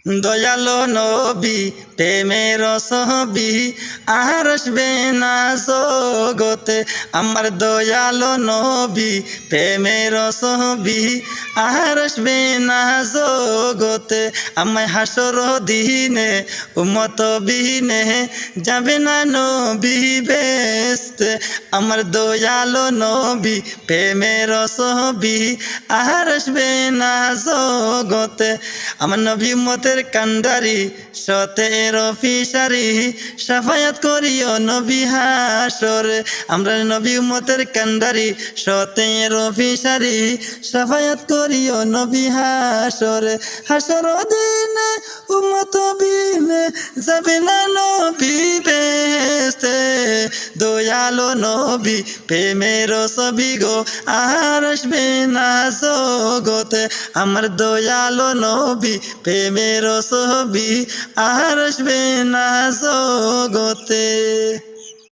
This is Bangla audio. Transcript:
দয়ালো নবী প্রেমের ছবি আর আসবে না জগতে। আমার দয়ালো নবী প্রেমের ছবি আর আসবে না জগতে। আমায় হাসর দিনে উম্মত বিনে যাবে না নবী বেস্তে। আমার দয়ালো নবী প্রেমের ছবি আর আসবে না জগতে। আমার নবী উম্মতের কান্ডারি সতের ফিসারি সাফায়াত করিও নবী হাসরে। আমরা নবী উম্মতের কান্ডারি সতের ফিসারি সাফায়াত করিও নবী হাসরে। হাসর দিনে উম্মত বিনে যাবে না নবী বেস্তে। দয়ালো নবী প্রেমের ছবি গো আর আসবে না জগতে। আমার দয়ালো নবী প্রেমের ছবি আর আসবে না জগতে।